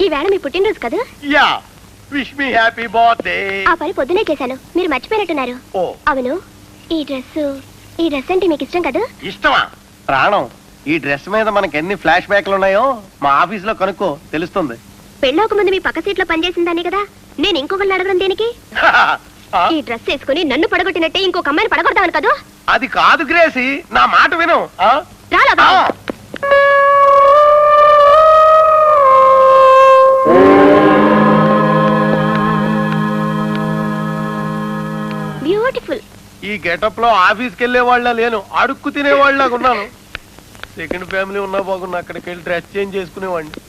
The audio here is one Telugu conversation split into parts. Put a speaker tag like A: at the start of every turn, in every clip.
A: ఈవేళ మీ పుట్టినరోజు కదా?
B: Yeah, wish me happy birthday.
A: ఆ పని పొద్దునే చేశాను, మీరు మర్చిపోయినట్టున్నారు. అవును, ఈ డ్రెస్ అంటే మీకు ఇష్టం కదా?
B: ఇష్టమా? ప్రాణం. ఈ డ్రెస్ మీద మనకి ఎన్ని ఫ్లాష్ బ్యాక్లు ఉన్నాయో మా ఆఫీస్ లో కనుక్కో, తెలుస్తుంది.
A: పెళ్ళోక ముందు మీ పక్క సీట్ లో పనిచేసిందానే కదా, నేను ఇంకొకరిని అడగడం దేనికి? ఈ డ్రెస్ వేసుకుని నన్ను పడగొట్టినట్టే ఇంకొక అమ్మాయిని పడగొడతాను కదా.
B: అది కాదు గ్రేసి, నా మాట విను.
A: రాలా బ్యూటిఫుల్.
B: ఈ గెటప్ లో ఆఫీస్కి వెళ్లే వాళ్ళ లేను, అడుక్కు తినేవాళ్ళగా ఉన్నాను. సెకండ్ ఫ్యామిలీ ఉన్నా బాగున్నా, అక్కడికి వెళ్ళి డ్రెస్ చేంజ్ చేసుకునేవాడిని.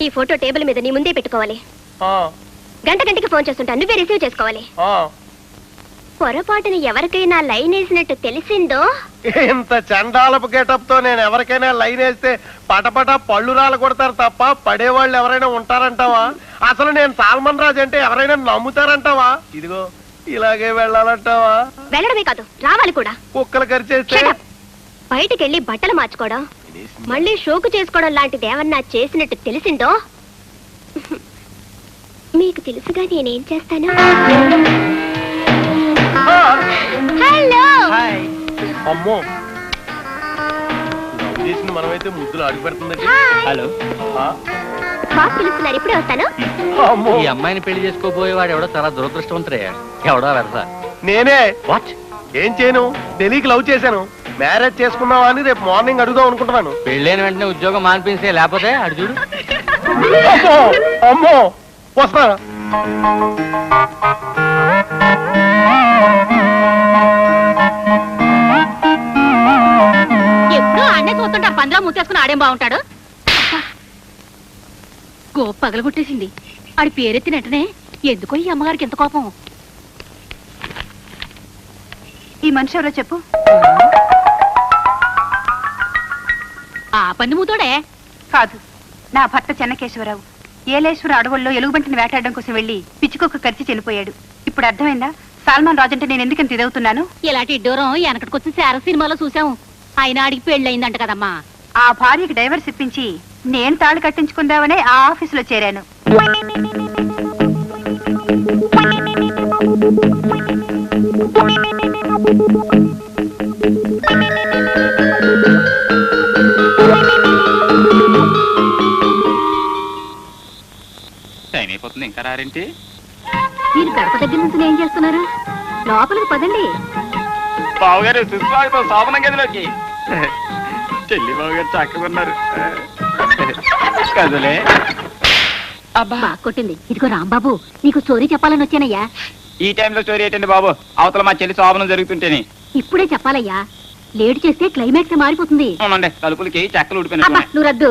A: ఈ ఫోటో టేబుల్ మీద నీ ముందే పెట్టుకోవాలి. గంట గంటకి ఫోన్ చేస్తుంటా, నువ్వే రిసీవ్ చేసుకోవాలి. పొరపాటున ఎవరికైనా లైన్ వేసినట్టు తెలిసిందో,
B: ఇంత చండాలపు గెటప్ తో నేను ఎవరికైనా లైన్ వేస్తే పటపట పళ్ళు రాలు కొడతారు తప్ప పడేవాళ్ళు ఎవరైనా ఉంటారంటావా? అసలు నేను సాల్మన్ రాజ్ అంటే ఎవరైనా నమ్ముతారంటావా? ఇదిగో ఇలాగే వెళ్ళాలంటావా?
A: వెళ్ళడమే కాదు, రావాలి కూడా.
B: కుక్కలు కరిచేస్తే
A: బయటికి వెళ్ళి బట్టలు మార్చుకోవడం, మళ్ళీ షోకు చేసుకోవడం లాంటిది ఏమన్నా చేసినట్టు తెలిసిందో, మీకు తెలుసుగా నేనేం చేస్తాను. హలో.
B: అమ్మో, చేసింది మనమైతే ముద్దులు అడుగు పెడుతుందండి.
C: హలో,
A: బాస్ పిలుస్తున్నారు, ఇప్పుడే వస్తాను.
C: ఈ అమ్మాయిని పెళ్లి చేసుకోబోయేవాడు ఎవడో చాలా దురదృష్టవంతుడే. ఎవడో వెళ్తా.
B: నేనే.
C: వాట్?
B: ఏం చేయను, తెలియక లవ్ చేశాను. మ్యారేజ్ చేసుకున్నావా అని రేపు మార్నింగ్ అడుగుదాం అనుకుంటున్నాను.
C: పెళ్ళైన వెంటనే ఉద్యోగం మానిపించే, లేకపోతే అడు చూడు.
B: అమ్మో, వస్తా.
A: ఎప్పుడు అన్నే చూస్తుంటారు, పంద్రా మూసేసుకుని ఆడేం బాగుంటాడు. గోప పగలగొట్టేసింది. ఆడి పేరెత్తిన వెంటనే ఎందుకో ఈ అమ్మగారికి ఎంత కోపం. ఈ మనిషి ఎవరో చెప్పు. ఆ పని మూతోడే కాదు, నా భర్త చెన్నకేశ్వరరావు. ఏలేశ్వర అడవుల్లో ఎలుగుబంటిని వేటాడడం కోసం వెళ్లి పిచ్చుకొక్క కరిచి చనిపోయాడు. ఇప్పుడు అర్థమైందా సాల్మాన్ రాజు అంటే నేను ఎందుకంత ఇదవుతున్నాను? ఇలాంటి దూరం వెనకటికొచ్చి శార సినిమాలో చూసాము. ఆయన ఆడికి పెళ్ళయిందంట కదమ్మా. ఆ భార్యకి డైవర్స్ ఇప్పించి నేను తాళి కట్టించుకుందామనే ఆ ఆఫీసులో చేరాను.
D: టైం అయిపోతుంది, ఇంకా రారేంటి?
A: మీరు గడప దగ్గర నుంచి ఏం చేస్తున్నారు? లోపలికి పదండి.
D: బావగారు సుస్వాగతం శోభనం గదిలోకి. చెల్లి బావగారు చక్కకున్నారు కదలే.
A: బాగా కొట్టింది. ఇదిగో రాంబాబు, నీకు స్టోరీ చెప్పాలని వచ్చానయ్యా.
D: ఈ టైంలో స్టోరీ ఏంటండి బాబు? అవతల మా చెల్లి శోభనం జరుగుతుంటేనే.
A: ఇప్పుడే చెప్పాలయ్యా, లేట్ చేస్తే క్లైమాక్స్ మారిపోతుంది.
D: అవునండి, తలుపులకి చెక్కలు
A: అబ్బా, నువ్వు రద్దు.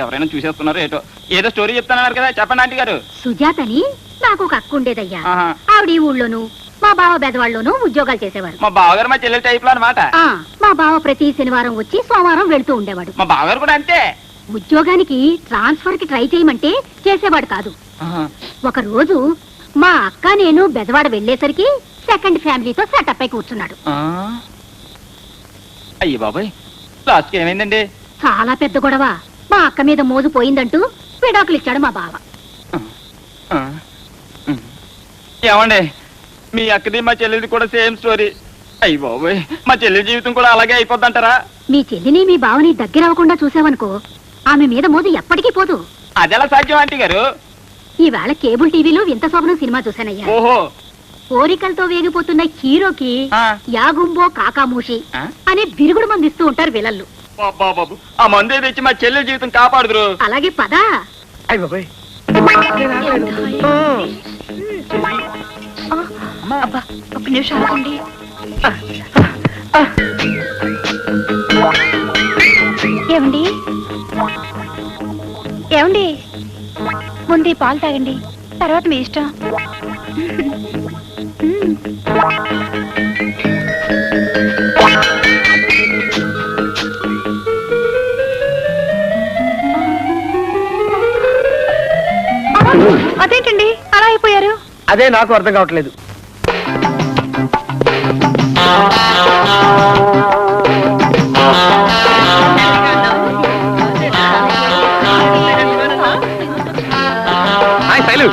D: ఎవరైనా చూసేస్తున్నారు ఏటో. ఏదో స్టోరీ చెప్తున్నారు కదా, చెప్పండి ఆంటీ గారు.
A: సుజాతని నాకు ఒక అక్క ఉండేదయ్యా. ఆవిడ ఈ ఊళ్ళోను మా బావ బెదవాళ్ళలోనూ ఉద్యోగాలు చేసేవాడు.
D: మా బావగారు మా చెల్లెల టైప్ లో అనమాట.
A: మా బావ ప్రతి శనివారం వచ్చి సోమవారం వెళ్తూ ఉండేవాడు.
D: మా బావగారు కూడా అంతే.
A: ఉద్యోగానికి ట్రాన్స్ఫర్ కి ట్రై చేయమంటే చేసేవాడు కాదు. ఒక రోజు మా అక్క నేను బెదవాడ వెళ్లేసరికి సెకండ్ ఫ్యామిలీతో సెటప్ అయి కూర్చున్నాడు.
D: అయ్యి బాబాయ్, లాస్ట్ కి ఏమైందండి?
A: చాలా పెద్ద గొడవ. మా అక్క మీద మోజు పోయిందంటూ విడాకులు ఇచ్చాడు మా బావ.
D: ఏమండి, మీ అక్కది మా చెల్లెది కూడా సేమ్ స్టోరీ. అయ్యి బాబాయ్, మా చెల్లి జీవితం కూడా అలాగే అయిపోద్దంటారా?
A: మీ చెల్లిని మీ బావని దగ్గర అవ్వకుండా చూసావనుకో, ఆమె మీద మోజు ఎప్పటికీ పోదు.
D: అదెలా సాధ్యం ఆంటీ గారు?
A: ఈవేళ కేబుల్ టీవీలో వింత శోభనం సినిమా చూశానయ్యా.
D: ఓహో.
A: కోరికలతో వేగిపోతున్న హీరోకి యాగుంబో కాకామూషి అనే బిరుగుడు మంది ఇస్తూ ఉంటారు విలన్లు.
D: బాబు, ఆ మందే తెచ్చి మా చెల్లెల జీవితం కాపాడుదురు.
A: అలాగే పదా.
E: ఒక్క నిమిషం ఆగండి.
A: ఏమండి ముందు ఈ పాలు తాగండి, తర్వాత మీ ఇష్టం. అదేంటండి అలా అయిపోయారు?
B: అదే నాకు అర్థం కావట్లేదు.
C: హాయ్ శైలు.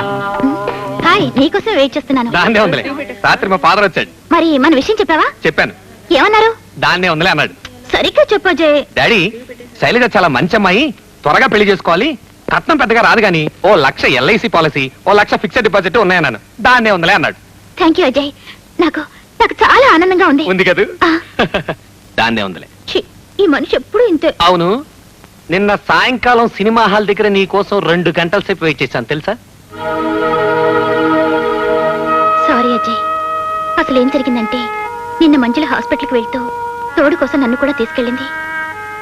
E: హాయ్, నీకోసం వెయిట్ చేస్తున్నాను.
C: దాన్నే ఉందిలే, రాత్రి మా ఫాదర్ వచ్చాడు.
E: మరి మన విషయం చెప్పావా?
C: చెప్పాను.
E: ఏమన్నారు?
C: దాన్నే ఉందిలే అన్నాడు.
E: సరిగ్గా చెప్పు అజయ్.
C: డాడీ, శైలజ చాలా మంచి అమ్మాయి, త్వరగా పెళ్లి చేసుకోవాలి, కట్నం పెద్దగా రాదు గాని 1,00,000 LIC పాలసీ, 1,00,000 ఫిక్స్డ్ డిపాజిట్ ఉన్నాయన్నాను. దాన్నే ఉందిలే అన్నాడు.
E: Thank you Ajay. నాకు నాకు చాలా ఆనందంగా ఉంది.
C: ఉంది కదూ?
E: ఆ.
C: దాన్నే ఉందిలే.
E: ఛీ, ఈ మనిషి ఎప్పుడు ఇంతే.
C: అవును, నిన్న సాయంకాలం సినిమా హాల్ దగ్గర నీ కోసం 2 గంటల సేపు వెయిట్ చేశాను తెలుసా?
E: సారీ అజయ్. అసలు ఏం జరిగిందంటే, నిన్న మంజుల హాస్పిటల్కి వెళ్తూ తోడు కోసం నన్ను కూడా తీసుకెళ్ళింది.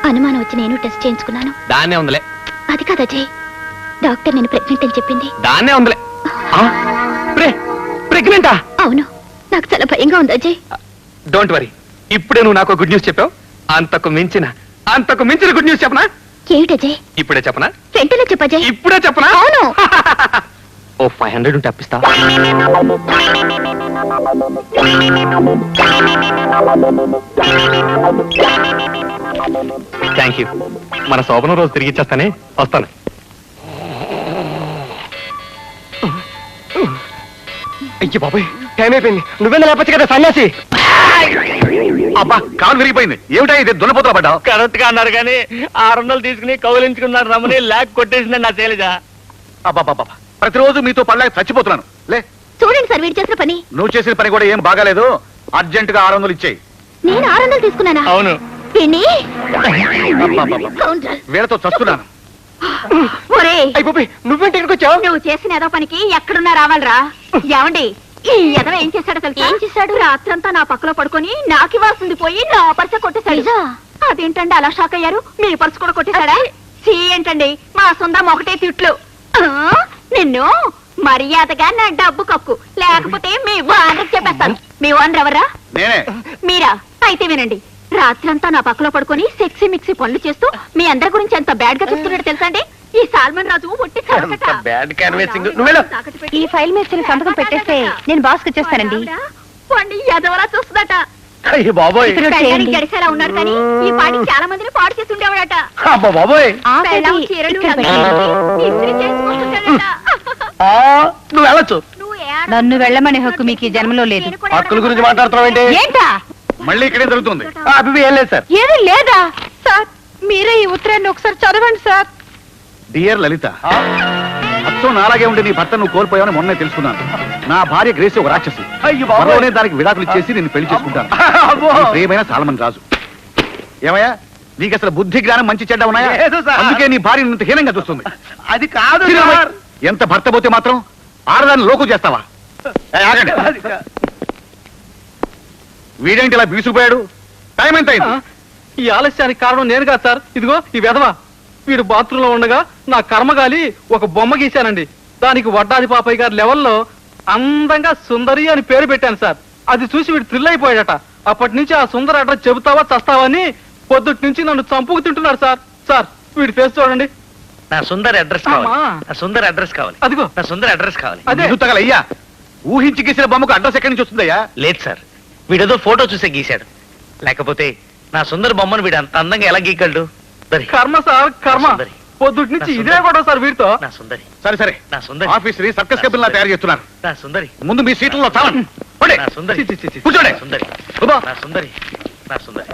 E: అనుమానం వచ్చి నేను టెస్ట్ చేయించుకున్నాను.
C: దాన్నే ఉందిలే.
E: అది కాదు అజయ్, డాక్టర్ నేను ప్రెగ్నెంట్ అని చెప్పింది.
C: దాన్నే ఉందిలే. ప్రెగ్నెంటా?
E: అవును, నాకు చాలా భయంగా ఉంది అజయ్.
C: డోంట్ వరీ, ఇప్పుడే నువ్వు నాకు గుడ్ న్యూస్ చెప్పావు. అంతకు మించిన గుడ్ న్యూస్ చెప్పనా?
E: ఏమిటి అజయ్?
C: ఇప్పుడే చెప్పనా?
E: వెంటనే చెప్పు అజయ్.
C: ఇప్పుడే చెప్పనా?
E: అవును.
C: ఓ 500 ఉంటే అప్పిస్తావా? Thank you. మన శోభనం రోజు తిరిగి ఇచ్చేస్తానే, వస్తాను.
B: అయ్యి బాబాయ్, టైం అయిపోయింది. నువ్వేందుకు లేపచ్చు కదా సన్యాసి.
F: అబ్బా, కాలు విరిగిపోయింది. ఏమిటా ఇది? దున్నపోతులు పడ్డావు.
D: కరెక్ట్ గా అన్నారు కానీ 600 తీసుకుని కౌలించుకున్నారు. రమణి ల్యాక్ కొట్టేసింది నా శైలజ.
F: అబ్బా, ప్రతిరోజు మీతో పడలేక చచ్చిపోతున్నాను. లే,
E: చూడండి సార్, వీడు చేసిన పని.
F: నువ్వు చేసిన పని కూడా ఏం బాగాలేదు. అర్జెంట్ గా 600 ఇచ్చేయి.
E: నేను 600 తీసుకున్నానా?
D: అవును.
E: వీణ్ణి
F: అబ్బబ్బబ్బ.
E: కౌంటర్.
F: వీళ్ళతో చస్తున్నాను.
E: ఒరేయ్,
B: అయిపోయి నువ్వేంటి ఇక్కడికి వచ్చావు?
A: నువ్వు చేసిన ఏదో పనికి ఎక్కడున్నా రావాలరా. ఏమండి, ఈ ఎదవ ఏం చేశాడో తెలుసా?
E: ఏం చేశాడు?
A: రాత్రంతా నా పక్కలో పడుకొని నాకు ఇవ్వాల్సింది పోయి నా పర్స కొట్టేశాడు.
E: నిజా?
A: అదేంటండి అలా షాక్ అయ్యారు? మీ పర్సు కూడా కొట్టేశాడా? చీ, ఏంటండి మా సొంతం ఒకటే తిట్లు. ఆ, నిన్ను మర్యాదగా నా డబ్బు కక్కు, లేకపోతే మీ ఓనర్ చెప్పేస్తాను. మీ ఓనర్ ఎవరా?
F: నేనే.
A: మీరా? అయితే వినండి. రాత్రంతా నా పక్కలో పడుకొని సెక్సీ మిక్సీ పనులు చేస్తూ మీ అందరి గురించి ఎంత బ్యాడ్ గా చెప్తున్నాడు తెలుసా అండి? ఈ సాల్మన్ రాజు ఒట్టి
B: ఎంత bad canvassing. నువ్వెళ్ళు.
A: ఈ ఫైల్ మీద చిన్న సంతకం పెట్టేస్తే నేను బాస్ కి వచ్చేస్తానండి. ఎదవలా చూస్తుందట.
B: అయ్యి బాబోయ్.
A: గడిసేలా ఉన్నాడు కానీ ఈ పాటి చాలా మందిని పాడు చేసి ఉండేవాడట.
B: అబ్బా బాబోయ్.
A: పెళ్ళాం చీరలు ఇస్త్రీ చేసుకుంటుంటాడట.
B: నువ్వు వెళ్ళొచ్చు.
A: నన్ను వెళ్ళమనే హక్కు మీకు ఈ జన్మలో లేదు.
B: హక్కుల గురించి మాట్లాడుతున్నావు ఏంటి?
A: ఏంటా?
F: మళ్ళీ ఇక్కడే జరుగుతుంది.
B: అభివి ఏం లేదు సార్.
A: ఏమీ లేదా సార్? మీరే ఈ ఉత్తరాన్ని ఒకసారి చదవండి సార్.
F: డియర్ లలిత, అచ్చం నాలాగే ఉండి నీ భర్త నువ్వు కోల్పోయావని మొన్నే తెలుసుకున్నాను. నా భార్య గ్రేసి ఒక రాక్షసి.
B: అయ్యో బాబోయ్.
F: త్వరలోనే దానికి విడాకులు ఇచ్చేసి నిన్ను పెళ్లి చేసుకుంటాను.
B: అబ్బో.
F: నీ ప్రియమైన సాల్మన్ రాజు. ఏమయ్యా, నీకు అసలు బుద్ధి జ్ఞానం మంచి చెడ్డ ఉన్నాయా?
B: లేదు సార్.
F: అందుకే నీ భార్య నిన్ను హీనంగా చూస్తుంది.
B: అది కాదు
F: చిన్నమ్మాయి,
B: సార్.
F: ఎంత భర్త పోతే మాత్రం ఆడదాన్ని లోకు చేస్తావా? ఏయ్, ఆగండి.
B: అది కా-
F: వీడేంటి ఇలా బీసుకుపోయాడు? టైం ఎంత అయింది?
D: ఈ ఆలస్యానికి కారణం నేను కాదు సార్. ఇదిగో ఈ వెధవ. వీడు బాత్రూంలో ఉండగా నా కర్మగాలి ఒక బొమ్మ గీశానండి. దానికి వడ్డాది పాపయ్య గారి లెవెల్లో అందంగా సుందరి అని పేరు పెట్టాను సార్. అది చూసి వీడు థ్రిల్ అయిపోయాడట. అప్పటి నుంచి ఆ సుందర అడ్రస్ చెబుతావా చస్తావా అని పొద్దుటి నుంచి నన్ను చంపుకు తింటున్నాడు సార్. సార్, వీడి ఫేస్ చూడండి.
C: నా సుందర అడ్రస్ కావాలి.
D: అమ్మా.
C: నా సుందర అడ్రస్ కావాలి.
D: అదిగో.
C: నా సుందర అడ్రస్ కావాలి.
D: అదే.
F: నిన్ను తగలయ్యా, ఊహించి గీసిన బొమ్మకు అడ్రస్ ఎక్కడి నుంచి వస్తుందయ్యా?
C: లేదు సార్, వీడేదో ఫోటో చూసే గీశాడు. లేకపోతే నా సుందర బొమ్మను వీడు అంత అందంగా ఎలా గీయగలడు? దరి.
D: కర్మ సార్, కర్మ.
C: సుందరి.
D: పొద్దుటి నుంచి
C: నా
D: ఇదే
C: సుందరి.
D: కూడా సార్ వీడితో.
C: నా సుందరి.
F: సరే సరే,
C: నా సుందరి.
F: ఆఫీస్ ని సర్కస్ కబిల్లా తయారు చేస్తున్నారు.
C: నా సుందరి.
F: ముందు మీ సీట్లలో చావండి. పోండి.
C: నా సుందరి.
D: చి, చి, చి, చి.
F: కూర్చోండి.
C: నా సుందరి.
F: శుభం.
C: నా సుందరి. నా సుందరి.